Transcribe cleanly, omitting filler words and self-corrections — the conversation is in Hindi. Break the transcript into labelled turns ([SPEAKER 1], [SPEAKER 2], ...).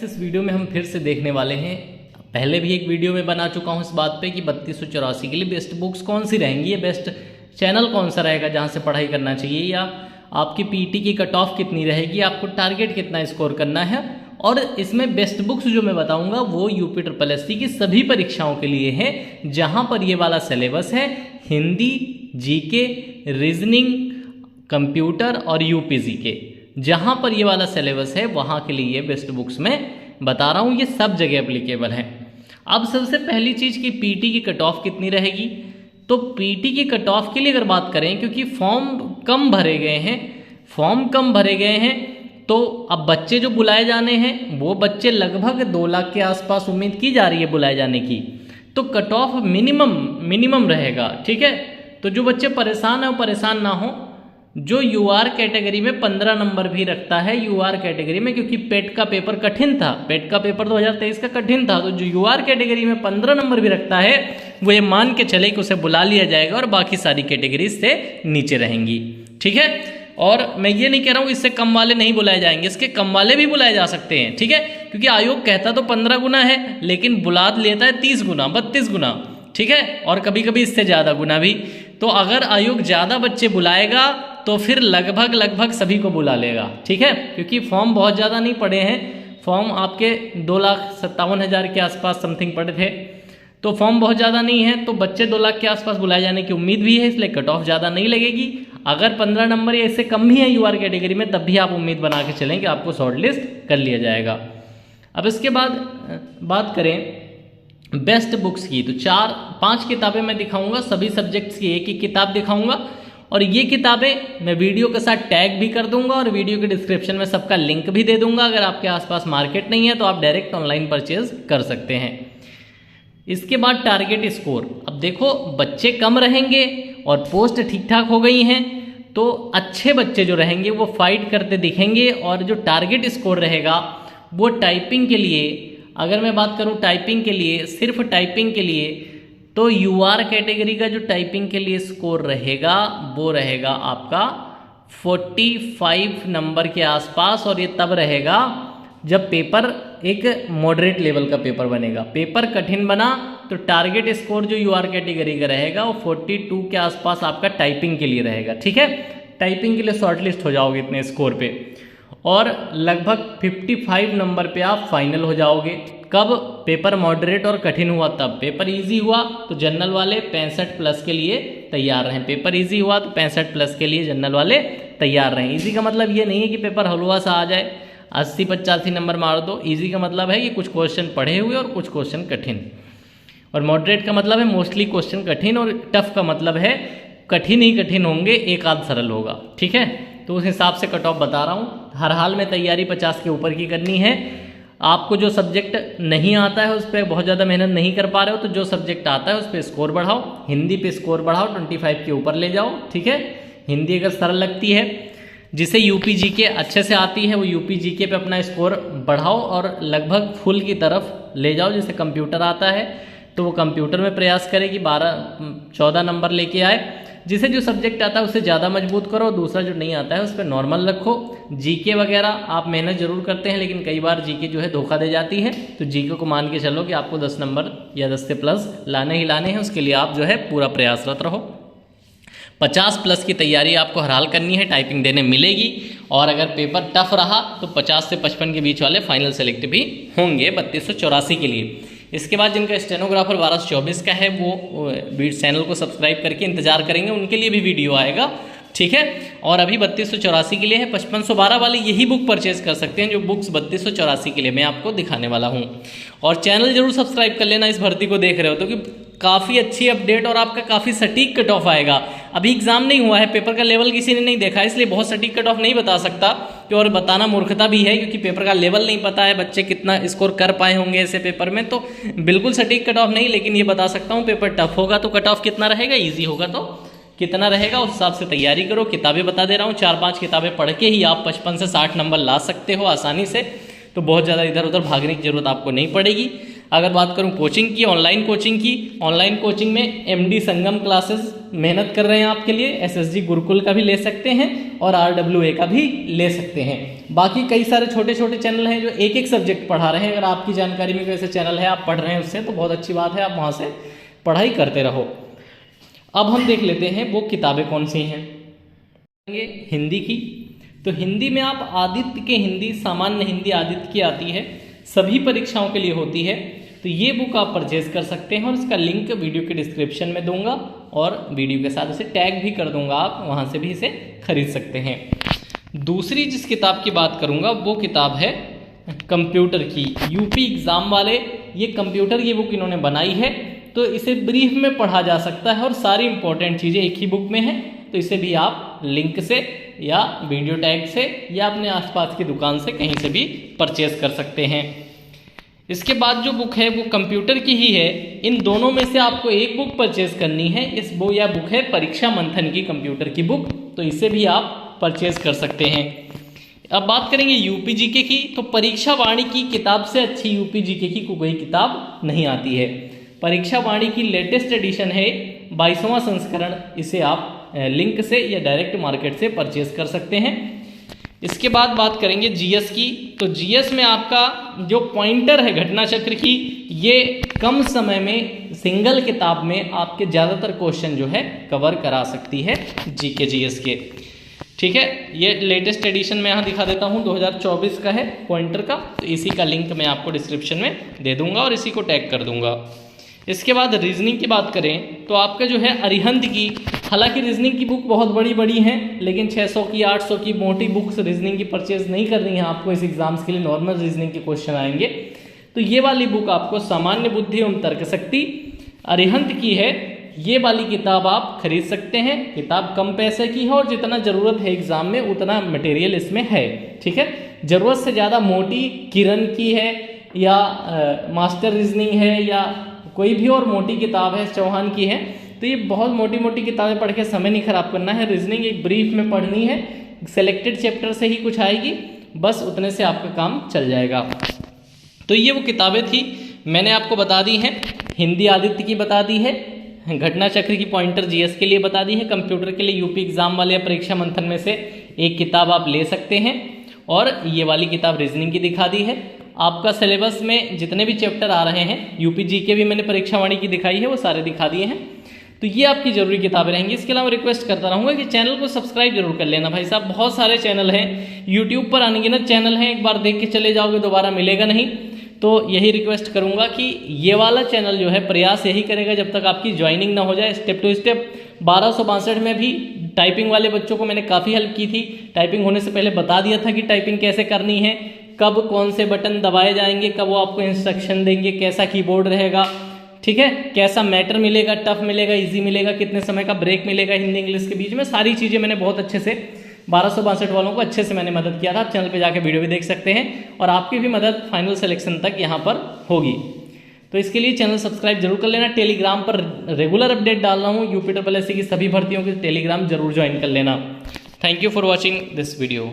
[SPEAKER 1] फ्रेंड्स, इस वीडियो में हम फिर से देखने वाले हैं। पहले भी एक वीडियो में बना चुका हूं इस बात पे कि 3284 के लिए बेस्ट बुक्स कौन सी रहेंगी, या बेस्ट चैनल कौन सा रहेगा जहां से पढ़ाई करना चाहिए, या आपकी पीटी की कट ऑफ कितनी रहेगी, आपको टारगेट कितना स्कोर करना है। और इसमें बेस्ट बुक्स जो मैं बताऊंगा वो यूपी SSSC की सभी परीक्षाओं के लिए है, जहां पर ये वाला सिलेबस है हिंदी, जीके, रीजनिंग, कंप्यूटर और यूपी जीके। जहां पर ये वाला सिलेबस है वहां के लिए बेस्ट बुक्स में बता रहा हूं, ये सब जगह एप्लीकेबल है। अब सबसे पहली चीज कि पीटी की कट ऑफ कितनी रहेगी। तो पीटी की कट ऑफ के लिए अगर बात करें, क्योंकि फॉर्म कम भरे गए हैं तो अब बच्चे जो बुलाए जाने हैं वो बच्चे लगभग 2 लाख के आसपास उम्मीद की जा रही है बुलाए जाने की। तो कट ऑफ मिनिमम रहेगा, ठीक है। तो जो बच्चे परेशान है वो परेशान ना हो। जो यूआर कैटेगरी में 15 नंबर भी रखता है, यूआर कैटेगरी में, क्योंकि पेट का पेपर कठिन था, पेट का पेपर 2023 का कठिन था, तो जो यूआर कैटेगरी में 15 नंबर भी रखता है वो ये मान के चले कि उसे बुला लिया जाएगा और बाकी सारी कैटेगरीज से नीचे रहेंगी, ठीक है। और मैं ये नहीं कह रहा हूँ इससे कम वाले नहीं बुलाए जाएंगे, इसके कम वाले भी बुलाए जा सकते हैं, ठीक है। क्योंकि आयोग कहता तो 15 गुना है, लेकिन बुला लेता है 30 गुना, 32 गुना, ठीक है, और कभी कभी इससे ज़्यादा गुना भी। तो अगर आयोग ज़्यादा बच्चे बुलाएगा तो फिर लगभग सभी को बुला लेगा, ठीक है। क्योंकि फॉर्म बहुत ज़्यादा नहीं पड़े हैं, फॉर्म आपके 2,57,000 के आसपास समथिंग पड़े थे, तो फॉर्म बहुत ज़्यादा नहीं है, तो बच्चे 2 लाख के आसपास बुलाए जाने की उम्मीद भी है, इसलिए कट ऑफ ज़्यादा नहीं लगेगी। अगर 15 नंबर या इससे कम भी है यूआर कैटेगरी में, तब भी आप उम्मीद बना के चलें कि आपको शॉर्ट लिस्ट कर लिया जाएगा। अब इसके बाद बात करें बेस्ट बुक्स की, तो 4-5 किताबें मैं दिखाऊंगा, सभी सब्जेक्ट्स की एक ही किताब दिखाऊंगा, और ये किताबें मैं वीडियो के साथ टैग भी कर दूंगा और वीडियो के डिस्क्रिप्शन में सबका लिंक भी दे दूंगा। अगर आपके आसपास मार्केट नहीं है तो आप डायरेक्ट ऑनलाइन परचेज कर सकते हैं। इसके बाद टारगेट स्कोर। अब देखो बच्चे कम रहेंगे और पोस्ट ठीक ठाक हो गई हैं, तो अच्छे बच्चे जो रहेंगे वो फाइट करते दिखेंगे, और जो टारगेट स्कोर रहेगा वो टाइपिंग के लिए, अगर मैं बात करूं टाइपिंग के लिए, सिर्फ टाइपिंग के लिए, तो यूआर कैटेगरी का जो टाइपिंग के लिए स्कोर रहेगा वो रहेगा आपका 45 नंबर के आसपास, और ये तब रहेगा जब पेपर एक मॉडरेट लेवल का पेपर बनेगा। पेपर कठिन बना तो टारगेट स्कोर जो यूआर कैटेगरी का रहेगा वो 42 के आसपास आपका टाइपिंग के लिए रहेगा, ठीक है। टाइपिंग के लिए शॉर्टलिस्ट हो जाओगे इतने स्कोर पे, और लगभग 55 नंबर पे आप फाइनल हो जाओगे। कब पेपर मॉडरेट और कठिन हुआ तब। पेपर इजी हुआ तो जनरल वाले 65 प्लस के लिए तैयार रहें, पेपर इजी हुआ तो 65 प्लस के लिए जनरल वाले तैयार रहें। इजी का मतलब ये नहीं है कि पेपर हलवा सा आ जाए, 80-85 नंबर मार दो। इजी का मतलब है कि कुछ क्वेश्चन पढ़े हुए और कुछ क्वेश्चन कठिन, और मॉडरेट का मतलब है मोस्टली क्वेश्चन कठिन, और टफ का मतलब है कठिन ही कठिन होंगे, एक आध सरल होगा, ठीक है। तो उस हिसाब से कट ऑफ बता रहा हूँ। हर हाल में तैयारी 50 के ऊपर की करनी है। आपको जो सब्जेक्ट नहीं आता है उस पर बहुत ज़्यादा मेहनत नहीं कर पा रहे हो, तो जो सब्जेक्ट आता है उस पर स्कोर बढ़ाओ। हिंदी पे स्कोर बढ़ाओ, 25 के ऊपर ले जाओ, ठीक है। हिंदी अगर सरल लगती है, जिसे यूपी जीके अच्छे से आती है, वो यूपी जीके पे अपना स्कोर बढ़ाओ और लगभग फुल की तरफ ले जाओ। जैसे कंप्यूटर आता है तो वो कंप्यूटर में प्रयास करे कि 12-14 नंबर लेके आए। जिसे जो सब्जेक्ट आता है उससे ज़्यादा मजबूत करो, दूसरा जो नहीं आता है उस पर नॉर्मल रखो। जीके वगैरह आप मेहनत जरूर करते हैं, लेकिन कई बार जीके जो है धोखा दे जाती है, तो जीके को मान के चलो कि आपको 10 नंबर या 10 से प्लस लाने ही लाने हैं। उसके लिए आप जो है पूरा प्रयासरत रहो। 50 प्लस की तैयारी आपको हर हाल करनी है, टाइपिंग देने मिलेगी, और अगर पेपर टफ रहा तो 50 से 55 के बीच वाले फाइनल सेलेक्ट भी होंगे 3284 के लिए। इसके बाद जिनका स्टेनोग्राफर 1224 का है वो चैनल को सब्सक्राइब करके इंतजार करेंगे, उनके लिए भी वीडियो आएगा, ठीक है। और अभी 3284 के लिए है, 5512 वाले यही बुक परचेज कर सकते हैं, जो बुक्स 3284 के लिए मैं आपको दिखाने वाला हूँ। और चैनल जरूर सब्सक्राइब कर लेना, इस भर्ती को देख रहे हो तो, कि काफ़ी अच्छी अपडेट और आपका काफ़ी सटीक कट ऑफ आएगा। अभी एग्जाम नहीं हुआ है, पेपर का लेवल किसी ने नहीं देखा, इसलिए बहुत सटीक कट ऑफ नहीं बता सकता, और बताना मूर्खता भी है, क्योंकि पेपर का लेवल नहीं पता है, बच्चे कितना स्कोर कर पाए होंगे ऐसे पेपर में, तो बिल्कुल सटीक कट ऑफ नहीं। लेकिन ये बता सकता हूँ पेपर टफ होगा तो कट ऑफ कितना रहेगा, ईजी होगा तो कितना रहेगा, उस हिसाब से तैयारी करो। किताबें बता दे रहा हूँ, 4-5 किताबें पढ़ के ही आप 55 से 60 नंबर ला सकते हो आसानी से, तो बहुत ज़्यादा इधर उधर भागने की जरूरत आपको नहीं पड़ेगी। अगर बात करूं कोचिंग की, ऑनलाइन कोचिंग की, ऑनलाइन कोचिंग में MD संगम क्लासेस मेहनत कर रहे हैं आपके लिए, SSG गुरुकुल का भी ले सकते हैं और RWA का भी ले सकते हैं। बाकी कई सारे छोटे छोटे चैनल हैं जो एक एक सब्जेक्ट पढ़ा रहे हैं। अगर आपकी जानकारी में कोई ऐसे चैनल है आप पढ़ रहे हैं उससे, तो बहुत अच्छी बात है, आप वहाँ से पढ़ाई करते रहो। अब हम देख लेते हैं वो किताबें कौन सी हैं। हिंदी की, तो हिंदी में आप आदित्य के हिंदी, सामान्य हिंदी आदित्य की आती है, सभी परीक्षाओं के लिए होती है। तो ये बुक आप परचेज कर सकते हैं और इसका लिंक वीडियो के डिस्क्रिप्शन में दूंगा और वीडियो के साथ इसे टैग भी कर दूंगा, आप वहाँ से भी इसे खरीद सकते हैं। दूसरी जिस किताब की बात करूँगा वो किताब है कंप्यूटर की, यूपी एग्ज़ाम वाले ये कंप्यूटर की बुक इन्होंने बनाई है। तो इसे ब्रीफ में पढ़ा जा सकता है और सारी इंपॉर्टेंट चीज़ें एक ही बुक में है। तो इसे भी आप लिंक से या वीडियो टैग से या अपने आसपास की दुकान से कहीं से भी परचेज कर सकते हैं। इसके बाद जो बुक है वो कंप्यूटर की ही है। इन दोनों में से आपको एक बुक परचेज करनी है। इस बुक है परीक्षा मंथन की कंप्यूटर की बुक, तो इसे भी आप परचेज कर सकते हैं। अब बात करेंगे यूपी जीके की, तो परीक्षा वाणी की किताब से अच्छी यूपी जीके की कोई किताब नहीं आती है। परीक्षा वाणी की लेटेस्ट एडिशन है 22वां संस्करण, इसे आप लिंक से या डायरेक्ट मार्केट से परचेज कर सकते हैं। इसके बाद बात करेंगे जीएस की, तो जीएस में आपका जो पॉइंटर है घटना चक्र की, ये कम समय में सिंगल किताब में आपके ज़्यादातर क्वेश्चन जो है कवर करा सकती है जीके जीएस के। ठीक है, ये लेटेस्ट एडिशन में यहाँ दिखा देता हूँ, 2024 का है पॉइंटर का। तो इसी का लिंक मैं आपको डिस्क्रिप्शन में दे दूंगा और इसी को टैग कर दूंगा। इसके बाद रीजनिंग की बात करें तो आपका जो है अरिहंत की, हालांकि रीजनिंग की बुक बहुत बड़ी बड़ी हैं, लेकिन 600 की 800 की मोटी बुक्स रीजनिंग की परचेज नहीं करनी है आपको। इस एग्जाम्स के लिए नॉर्मल रीजनिंग के क्वेश्चन आएंगे। तो ये वाली बुक आपको सामान्य बुद्धि एवं तर्क शक्ति अरिहंत की है, ये वाली किताब आप खरीद सकते हैं। किताब कम पैसे की है और जितना ज़रूरत है एग्जाम में उतना मटेरियल इसमें है। ठीक है, ज़रूरत से ज़्यादा मोटी किरण की है या मास्टर रीजनिंग है या कोई भी और मोटी किताब है चौहान की है, तो ये बहुत मोटी मोटी किताबें पढ़ के समय नहीं खराब करना है। रीजनिंग एक ब्रीफ में पढ़नी है, सेलेक्टेड चैप्टर से ही कुछ आएगी, बस उतने से आपका काम चल जाएगा। तो ये वो किताबें थी मैंने आपको बता दी हैं। हिंदी आदित्य की बता दी है, घटना चक्र की पॉइंटर जीएस के लिए बता दी है, कंप्यूटर के लिए यूपी एग्जाम वाले परीक्षा मंथन में से एक किताब आप ले सकते हैं, और ये वाली किताब रीजनिंग की दिखा दी है। आपका सिलेबस में जितने भी चैप्टर आ रहे हैं, यूपी जीके भी मैंने परीक्षा वाणी की दिखाई है, वो सारे दिखा दिए हैं। तो ये आपकी जरूरी किताबें रहेंगी। इसके अलावा रिक्वेस्ट करता रहूँगा कि चैनल को सब्सक्राइब जरूर कर लेना भाई साहब। बहुत सारे चैनल हैं, यूट्यूब पर अनगिनत चैनल हैं, एक बार देख के चले जाओगे दोबारा मिलेगा नहीं। तो यही रिक्वेस्ट करूँगा कि ये वाला चैनल जो है प्रयास यही करेगा जब तक आपकी ज्वाइनिंग ना हो जाए। स्टेप टू स्टेप 1262 में भी टाइपिंग वाले बच्चों को मैंने काफ़ी हेल्प की थी। टाइपिंग होने से पहले बता दिया था कि टाइपिंग कैसे करनी है, कब कौन से बटन दबाए जाएंगे, कब वो आपको इंस्ट्रक्शन देंगे, कैसा कीबोर्ड रहेगा, ठीक है, कैसा मैटर मिलेगा, टफ मिलेगा, इजी मिलेगा, कितने समय का ब्रेक मिलेगा हिंदी इंग्लिश के बीच में, सारी चीज़ें मैंने बहुत अच्छे से 1262 वालों को अच्छे से मैंने मदद किया था। आप चैनल पे जाके वीडियो भी देख सकते हैं और आपकी भी मदद फाइनल सिलेक्शन तक यहाँ पर होगी। तो इसके लिए चैनल सब्सक्राइब जरूर कर लेना। टेलीग्राम पर रेगुलर अपडेट डाल रहा हूँ, यूपी SSC की सभी भर्तियों की टेलीग्राम जरूर ज्वाइन कर लेना। Thank you for watching this video.